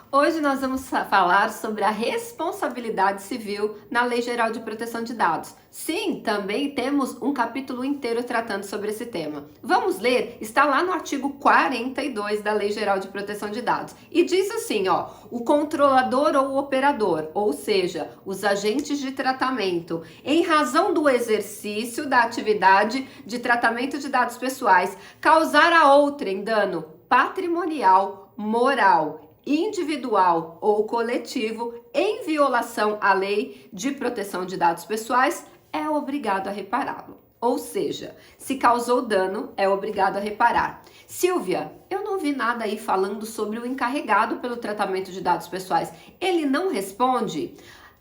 Hoje nós vamos falar sobre a responsabilidade civil na Lei Geral de Proteção de Dados. Sim, também temos um capítulo inteiro tratando sobre esse tema. Vamos ler? Está lá no artigo 42 da Lei Geral de Proteção de Dados. E diz assim, ó, o controlador ou o operador, ou seja, os agentes de tratamento, em razão do exercício da atividade de tratamento de dados pessoais, causar a outrem dano patrimonial, moral, individual ou coletivo em violação à Lei de Proteção de Dados Pessoais, é obrigado a repará-lo. Ou seja, se causou dano, é obrigado a reparar. Silvia, eu não vi nada aí falando sobre o encarregado pelo tratamento de dados pessoais. Ele não responde?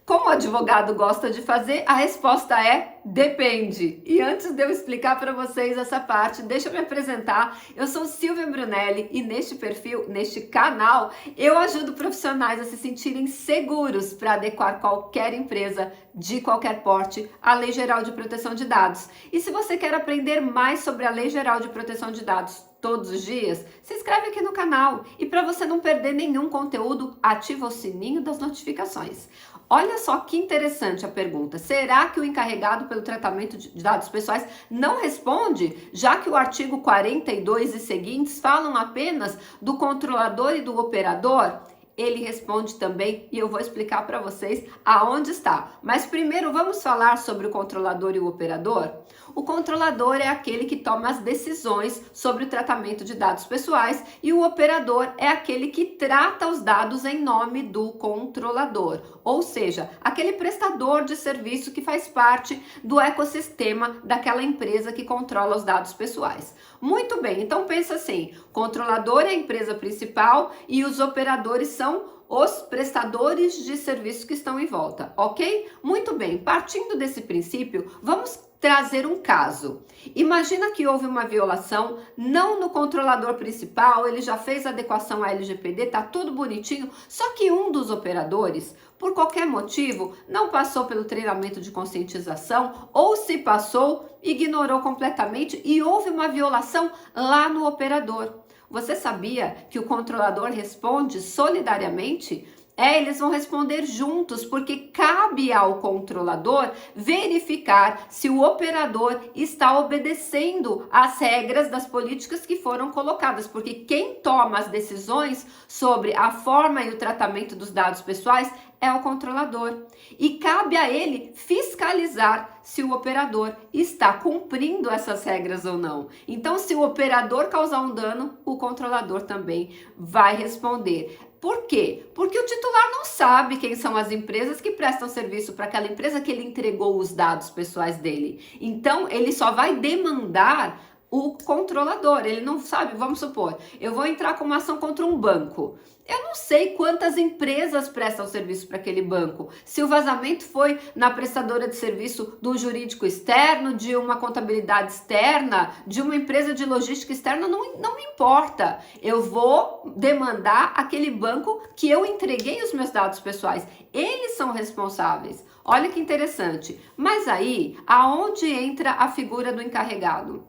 Como o advogado gosta de fazer, a resposta é depende. E antes de eu explicar para vocês essa parte, deixa eu me apresentar. Eu sou Silvia Brunelli e neste perfil, neste canal, eu ajudo profissionais a se sentirem seguros para adequar qualquer empresa de qualquer porte à Lei Geral de Proteção de Dados. E se você quer aprender mais sobre a Lei Geral de Proteção de Dados todos os dias, se inscreve aqui no canal. E para você não perder nenhum conteúdo, ativa o sininho das notificações. Olha só que interessante a pergunta. Será que o encarregado pelo tratamento de dados pessoais não responde, já que o artigo 42 e seguintes falam apenas do controlador e do operador? Ele responde também e eu vou explicar para vocês aonde está. Mas primeiro vamos falar sobre o controlador e o operador? O controlador é aquele que toma as decisões sobre o tratamento de dados pessoais e o operador é aquele que trata os dados em nome do controlador, ou seja, aquele prestador de serviço que faz parte do ecossistema daquela empresa que controla os dados pessoais. Muito bem, então pensa assim, controlador é a empresa principal e os operadores são os prestadores de serviço que estão em volta, ok? Muito bem, partindo desse princípio, vamos trazer um caso. Imagina que houve uma violação, não no controlador principal, ele já fez a adequação à LGPD, tá tudo bonitinho, só que um dos operadores, por qualquer motivo, não passou pelo treinamento de conscientização ou se passou, ignorou completamente e houve uma violação lá no operador. Você sabia que o controlador responde solidariamente? Eles vão responder juntos, porque cabe ao controlador verificar se o operador está obedecendo às regras das políticas que foram colocadas, porque quem toma as decisões sobre a forma e o tratamento dos dados pessoais é o controlador. E cabe a ele fiscalizar se o operador está cumprindo essas regras ou não. Então, se o operador causar um dano, o controlador também vai responder. Por quê? Porque o titular não sabe quem são as empresas que prestam serviço para aquela empresa que ele entregou os dados pessoais dele. Então, ele só vai demandar o controlador, ele não sabe, vamos supor, eu vou entrar com uma ação contra um banco. Eu não sei quantas empresas prestam serviço para aquele banco. Se o vazamento foi na prestadora de serviço do jurídico externo, de uma contabilidade externa, de uma empresa de logística externa, não me importa. Eu vou demandar aquele banco que eu entreguei os meus dados pessoais. Eles são responsáveis. Olha que interessante. Mas aí, aonde entra a figura do encarregado?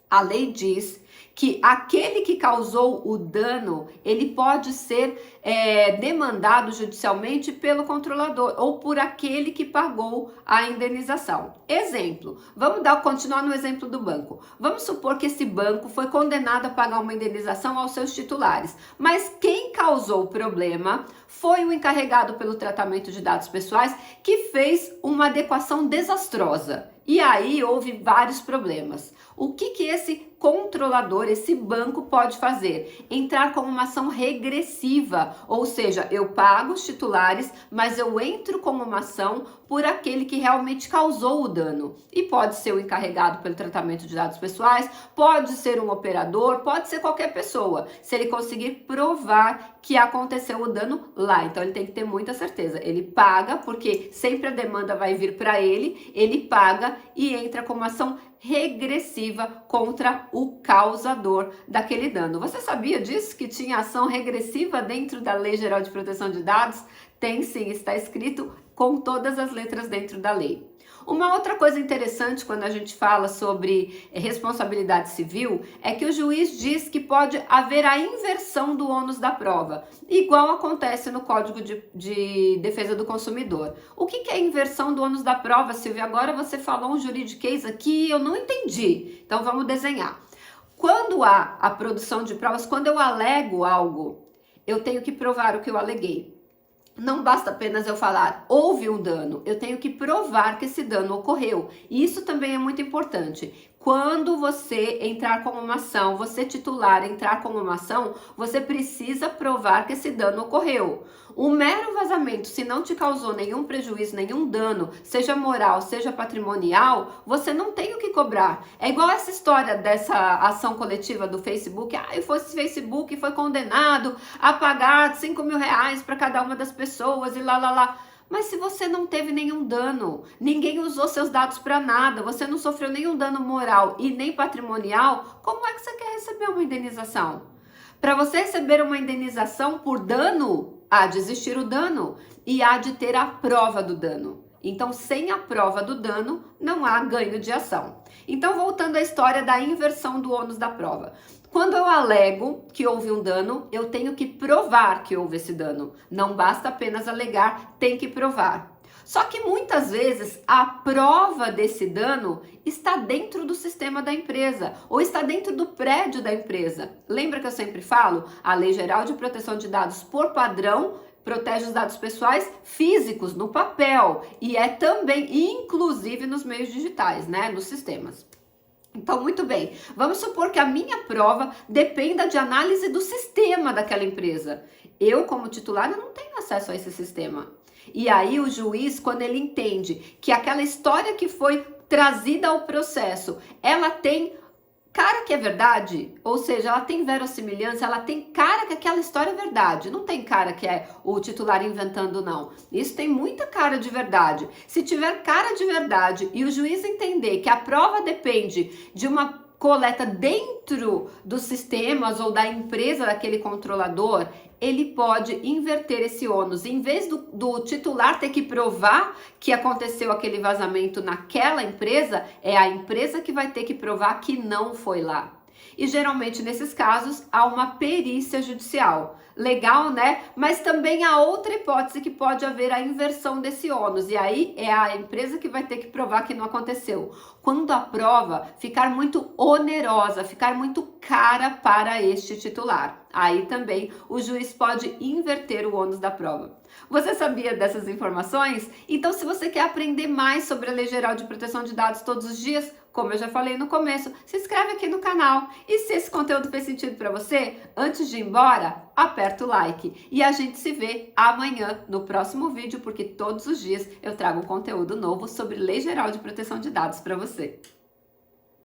A lei diz que aquele que causou o dano, ele pode ser demandado judicialmente pelo controlador ou por aquele que pagou a indenização. Exemplo, vamos continuar no exemplo do banco. Vamos supor que esse banco foi condenado a pagar uma indenização aos seus titulares, mas quem causou o problema foi o encarregado pelo tratamento de dados pessoais que fez uma adequação desastrosa. E aí houve vários problemas. O que esse controlador, esse banco pode fazer? Entrar com uma ação regressiva, ou seja, eu pago os titulares, mas eu entro com uma ação por aquele que realmente causou o dano. E pode ser o encarregado pelo tratamento de dados pessoais, pode ser um operador, pode ser qualquer pessoa, se ele conseguir provar que aconteceu o dano lá. Então ele tem que ter muita certeza. Ele paga, porque sempre a demanda vai vir para ele paga e entra com uma ação regressiva contra o causador daquele dano. Você sabia disso? Que tinha ação regressiva dentro da Lei Geral de Proteção de Dados? Tem sim, está escrito com todas as letras dentro da lei. Uma outra coisa interessante quando a gente fala sobre responsabilidade civil é que o juiz diz que pode haver a inversão do ônus da prova, igual acontece no Código de Defesa do Consumidor. O que é a inversão do ônus da prova, Silvia? Agora você falou um juridiquês aqui, eu não entendi. Então vamos desenhar. Quando há a produção de provas, quando eu alego algo, eu tenho que provar o que eu aleguei. Não basta apenas eu falar, houve um dano, eu tenho que provar que esse dano ocorreu. E isso também é muito importante. Quando você entrar com uma ação, você titular entrar com uma ação, você precisa provar que esse dano ocorreu. O mero vazamento, se não te causou nenhum prejuízo, nenhum dano, seja moral, seja patrimonial, você não tem o que cobrar. É igual essa história dessa ação coletiva do Facebook. Esse Facebook foi condenado a pagar R$ 5.000 para cada uma das pessoas e lá. Mas se você não teve nenhum dano, ninguém usou seus dados para nada, você não sofreu nenhum dano moral e nem patrimonial, como é que você quer receber uma indenização? Para você receber uma indenização por dano, há de existir o dano e há de ter a prova do dano. Então, sem a prova do dano, não há ganho de ação. Então, voltando à história da inversão do ônus da prova. Quando eu alego que houve um dano, eu tenho que provar que houve esse dano. Não basta apenas alegar, tem que provar. Só que muitas vezes a prova desse dano está dentro do sistema da empresa ou está dentro do prédio da empresa. Lembra que eu sempre falo? A Lei Geral de Proteção de Dados, por padrão, protege os dados pessoais físicos no papel e é também, inclusive, nos meios digitais, né? Nos sistemas. Então, muito bem, vamos supor que a minha prova dependa de análise do sistema daquela empresa. Eu, como titular, eu não tenho acesso a esse sistema. E aí o juiz, quando ele entende que aquela história que foi trazida ao processo, ela tem cara que é verdade, ou seja, ela tem verossimilhança, ela tem cara que aquela história é verdade, não tem cara que é o titular inventando, não. Isso tem muita cara de verdade. Se tiver cara de verdade e o juiz entender que a prova depende de uma coleta dentro dos sistemas ou da empresa daquele controlador, ele pode inverter esse ônus. Em vez do titular ter que provar que aconteceu aquele vazamento naquela empresa, é a empresa que vai ter que provar que não foi lá. E geralmente nesses casos há uma perícia judicial. Legal, né? Mas também há outra hipótese que pode haver a inversão desse ônus. E aí é a empresa que vai ter que provar que não aconteceu. Quando a prova ficar muito onerosa, ficar muito cara para este titular. Aí também o juiz pode inverter o ônus da prova. Você sabia dessas informações? Então, se você quer aprender mais sobre a Lei Geral de Proteção de Dados todos os dias, como eu já falei no começo, se inscreve aqui no canal. E se esse conteúdo fez sentido para você, antes de ir embora, aperta o like. E a gente se vê amanhã no próximo vídeo, porque todos os dias eu trago um conteúdo novo sobre Lei Geral de Proteção de Dados para você.